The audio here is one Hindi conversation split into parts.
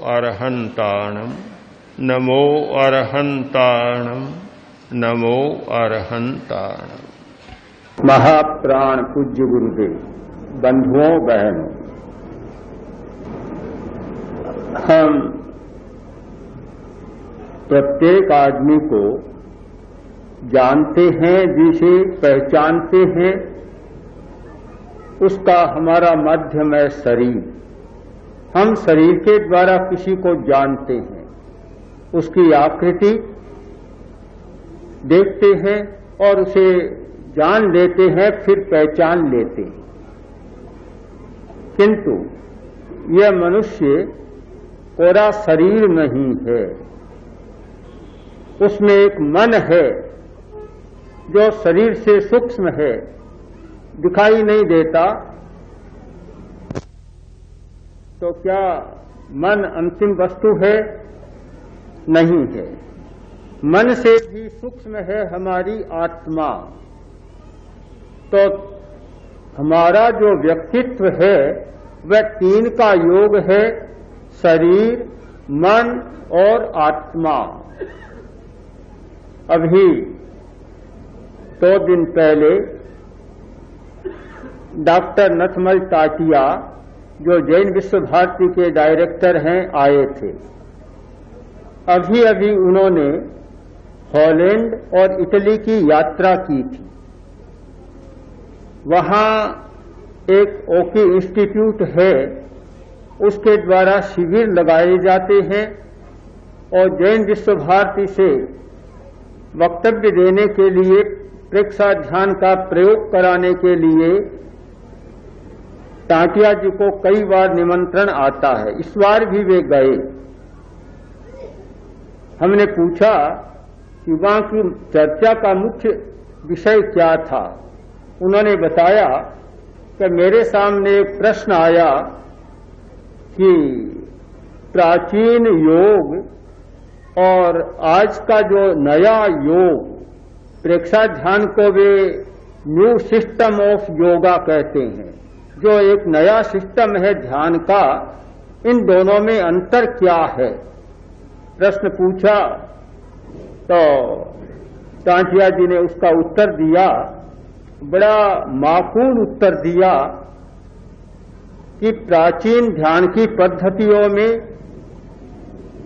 अरहंताणम नमो अरहंताणम नमो अरहंताणम। महाप्राण पूज्य गुरुदेव, बंधुओं बहनों, हम प्रत्येक आदमी को जानते हैं, जिसे पहचानते हैं, उसका हमारा माध्यम है शरीर। हम शरीर के द्वारा किसी को जानते हैं, उसकी आकृति देखते हैं और उसे जान लेते हैं, फिर पहचान लेते हैं। किंतु यह मनुष्य पूरा शरीर नहीं है, उसमें एक मन है जो शरीर से सूक्ष्म है, दिखाई नहीं देता। तो क्या मन अंतिम वस्तु है? नहीं है। मन से भी सूक्ष्म है हमारी आत्मा। तो हमारा जो व्यक्तित्व है वह तीन का योग है, शरीर, मन और आत्मा। अभी 2 दिन पहले डॉक्टर नथमल टाटिया, जो जैन विश्व भारती के डायरेक्टर हैं, आए थे। अभी अभी उन्होंने हॉलैंड और इटली की यात्रा की थी। वहां एक ओकी इंस्टीट्यूट है, उसके द्वारा शिविर लगाए जाते हैं और जैन विश्व भारती से वक्तव्य देने के लिए, प्रेक्षा ध्यान का प्रयोग कराने के लिए टाटिया जी को कई बार निमंत्रण आता है। इस बार भी वे गए। हमने पूछा कि वहां की चर्चा का मुख्य विषय क्या था। उन्होंने बताया कि मेरे सामने एक प्रश्न आया कि प्राचीन योग और आज का जो नया योग, प्रेक्षा ध्यान को वे न्यू सिस्टम ऑफ योगा कहते हैं, जो एक नया सिस्टम है ध्यान का, इन दोनों में अंतर क्या है? प्रश्न पूछा तो टाटिया जी ने उसका उत्तर दिया, बड़ा माकूल उत्तर दिया कि प्राचीन ध्यान की पद्धतियों में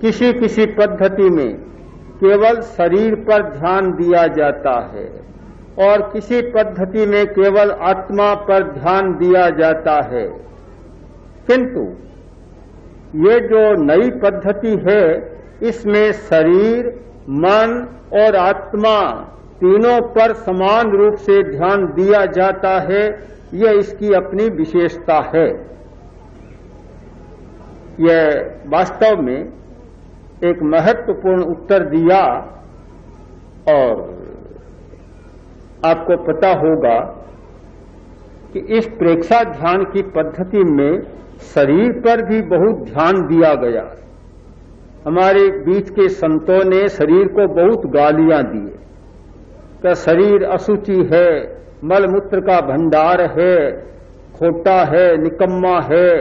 किसी किसी पद्धति में केवल शरीर पर ध्यान दिया जाता है और किसी पद्धति में केवल आत्मा पर ध्यान दिया जाता है। किंतु ये जो नई पद्धति है, इसमें शरीर, मन और आत्मा तीनों पर समान रूप से ध्यान दिया जाता है। यह इसकी अपनी विशेषता है। यह वास्तव में एक महत्वपूर्ण उत्तर दिया। और आपको पता होगा कि इस प्रेक्षा ध्यान की पद्धति में शरीर पर भी बहुत ध्यान दिया गया। हमारे बीच के संतों ने शरीर को बहुत गालियां दी कि शरीर अशुचि है, मलमूत्र का भंडार है, खोटा है, निकम्मा है,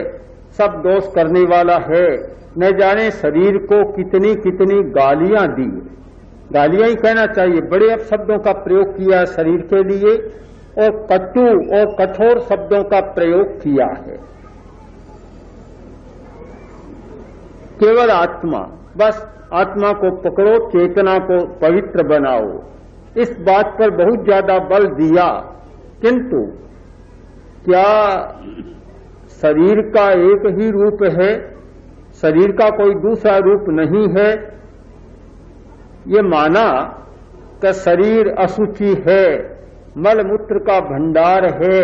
सब दोष करने वाला है। न जाने शरीर को कितनी कितनी गालियां दी। गालियां ही कहना चाहिए, बड़े अपशब्दों का प्रयोग किया शरीर के लिए और कटु और कठोर शब्दों का प्रयोग किया है। केवल आत्मा, बस आत्मा को पकड़ो, चेतना को पवित्र बनाओ, इस बात पर बहुत ज्यादा बल दिया। किंतु क्या शरीर का एक ही रूप है? शरीर का कोई दूसरा रूप नहीं है? ये माना कि शरीर अशुचि है, मलमूत्र का भंडार है,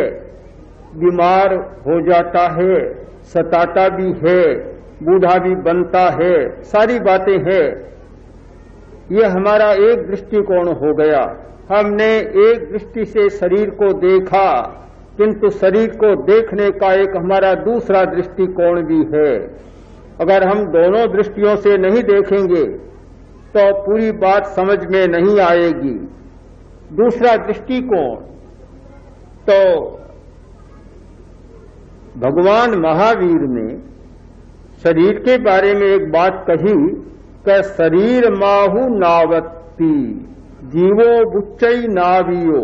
बीमार हो जाता है, सताता भी है, बूढ़ा भी बनता है, सारी बातें हैं। ये हमारा एक दृष्टिकोण हो गया। हमने एक दृष्टि से शरीर को देखा, किंतु शरीर को देखने का एक हमारा दूसरा दृष्टिकोण भी है। अगर हम दोनों दृष्टियों से नहीं देखेंगे तो पूरी बात समझ में नहीं आएगी। दूसरा दृष्टिकोण तो भगवान महावीर ने शरीर के बारे में एक बात कही कि शरीर माहु नावत्ति जीवो बुच्चई नावियो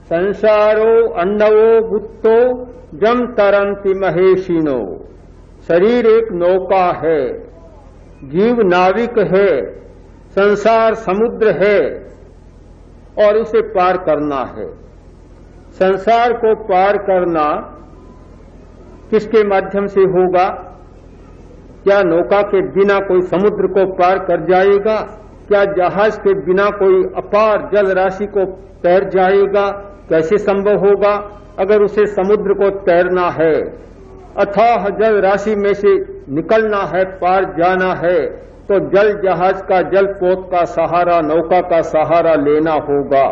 संसारो अन्नवो बुत्तो जम तरंति महेशिनो। शरीर एक नौका है, जीव नाविक है, संसार समुद्र है और उसे पार करना है। संसार को पार करना किसके माध्यम से होगा? क्या नौका के बिना कोई समुद्र को पार कर जाएगा? क्या जहाज के बिना कोई अपार जल राशि को तैर जाएगा? कैसे संभव होगा? अगर उसे समुद्र को तैरना है, अथाह जल राशि में से निकलना है, पार जाना है, तो जल जहाज का, जल पोत का सहारा, नौका का सहारा लेना होगा।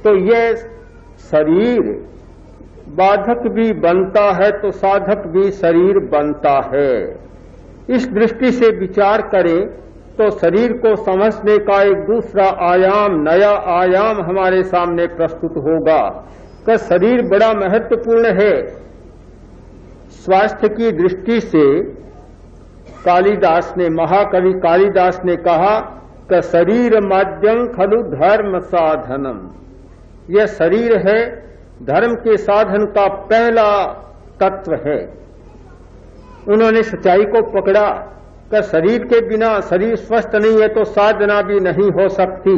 तो यह शरीर बाधक भी बनता है तो साधक भी शरीर बनता है। इस दृष्टि से विचार करें तो शरीर को समझने का एक दूसरा आयाम, नया आयाम हमारे सामने प्रस्तुत होगा कि शरीर बड़ा महत्वपूर्ण है। स्वास्थ्य की दृष्टि से कालिदास ने, महाकवि कालिदास ने कहा कि शरीर माध्यम खलु धर्म साधनम। यह शरीर है, धर्म के साधन का पहला तत्व है। उन्होंने सच्चाई को पकड़ा कि शरीर के बिना, शरीर स्वस्थ नहीं है तो साधना भी नहीं हो सकती।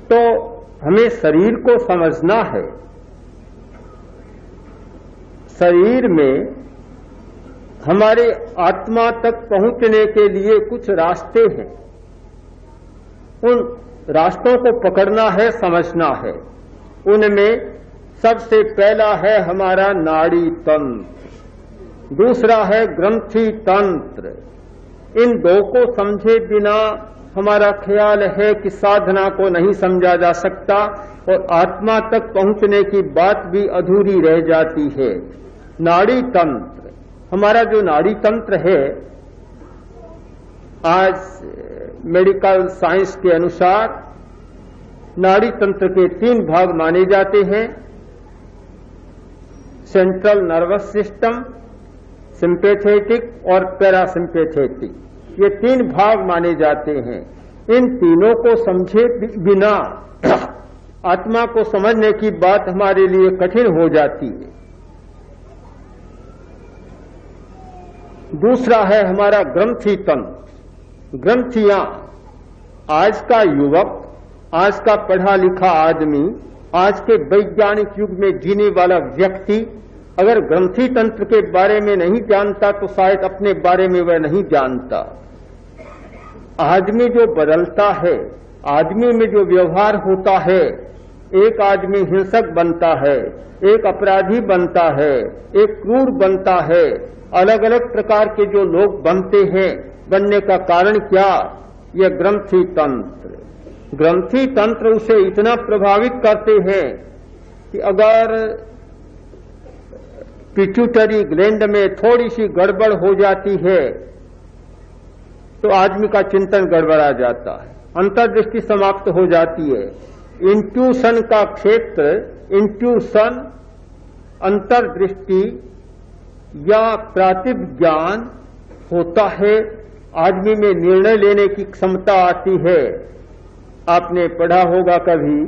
तो हमें शरीर को समझना है। शरीर में हमारे आत्मा तक पहुंचने के लिए कुछ रास्ते हैं। उन रास्तों को पकड़ना है, समझना है। उनमें सबसे पहला है हमारा नाड़ी तंत्र, दूसरा है ग्रंथि तंत्र। इन दो को समझे बिना हमारा ख्याल है कि साधना को नहीं समझा जा सकता और आत्मा तक पहुंचने की बात भी अधूरी रह जाती है। नाड़ी तंत्र, हमारा जो नाड़ी तंत्र है, आज मेडिकल साइंस के अनुसार नाड़ी तंत्र के 3 भाग माने जाते हैं। सेंट्रल नर्वस सिस्टम, सिंपैथेटिक और पैरासिम्पैथेटिक, ये 3 भाग माने जाते हैं। इन तीनों को समझे बिना आत्मा को समझने की बात हमारे लिए कठिन हो जाती है। दूसरा है हमारा ग्रंथि तंत्र, ग्रंथियां। आज का युवक, आज का पढ़ा लिखा आदमी, आज के वैज्ञानिक युग में जीने वाला व्यक्ति अगर ग्रंथि तंत्र के बारे में नहीं जानता तो शायद अपने बारे में वह नहीं जानता। आदमी जो बदलता है, आदमी में जो व्यवहार होता है, एक आदमी हिंसक बनता है, एक अपराधी बनता है, एक क्रूर बनता है, अलग अलग प्रकार के जो लोग बनते हैं, बनने का कारण क्या? यह ग्रंथि तंत्र। ग्रंथि तंत्र उसे इतना प्रभावित करते हैं कि अगर पिट्यूटरी ग्लैंड में थोड़ी सी गड़बड़ हो जाती है तो आदमी का चिंतन गड़बड़ा जाता है, अंतर्दृष्टि समाप्त हो जाती है। इंट्यूशन का क्षेत्र, इंट्यूशन, अंतर्दृष्टि या प्रातिज्ञान होता है, आदमी में निर्णय लेने की क्षमता आती है। आपने पढ़ा होगा कभी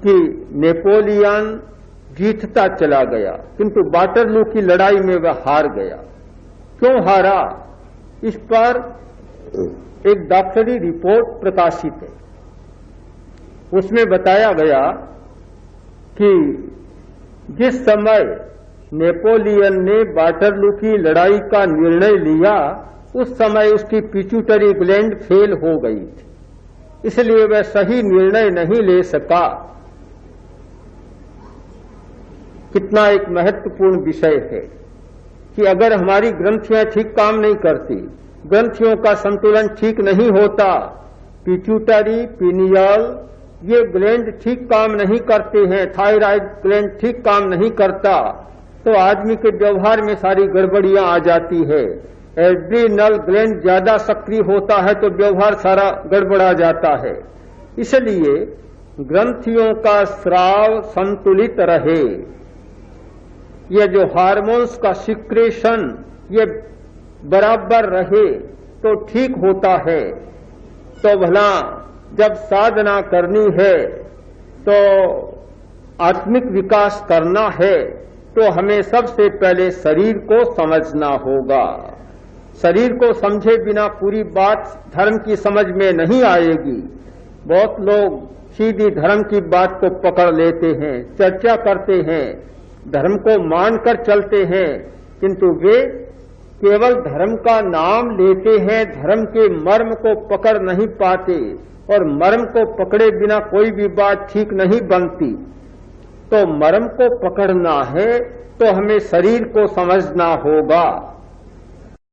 कि नेपोलियन जीतता चला गया किंतु वाटरलू की लड़ाई में वह हार गया। क्यों हारा? इस पर एक डॉक्टरी रिपोर्ट प्रकाशित है। उसमें बताया गया कि जिस समय नेपोलियन ने वाटरलू की लड़ाई का निर्णय लिया उस समय उसकी पिट्यूटरी ग्लैंड फेल हो गई थी, इसलिए वह सही निर्णय नहीं ले सका। कितना एक महत्वपूर्ण विषय है कि अगर हमारी ग्रंथियां ठीक काम नहीं करती, ग्रंथियों का संतुलन ठीक नहीं होता, पिट्यूटरी, पिनियल, ये ग्लैंड ठीक काम नहीं करते हैं, थायराइड ग्लैंड ठीक काम नहीं करता, तो आदमी के व्यवहार में सारी गड़बड़ियां आ जाती है। एड्रीनल ग्लैंड ज्यादा सक्रिय होता है तो व्यवहार सारा गड़बड़ा जाता है। इसलिए ग्रंथियों का स्राव संतुलित रहे, ये जो हार्मोन्स का सिक्रेशन ये बराबर रहे तो ठीक होता है। तो भला जब साधना करनी है तो आत्मिक विकास करना है तो हमें सबसे पहले शरीर को समझना होगा। शरीर को समझे बिना पूरी बात धर्म की समझ में नहीं आएगी। बहुत लोग सीधी धर्म की बात को पकड़ लेते हैं, चर्चा करते हैं, धर्म को मानकर चलते हैं, किंतु वे केवल धर्म का नाम लेते हैं, धर्म के मर्म को पकड़ नहीं पाते और मर्म को पकड़े बिना कोई भी बात ठीक नहीं बनती। तो मर्म को पकड़ना है तो हमें शरीर को समझना होगा।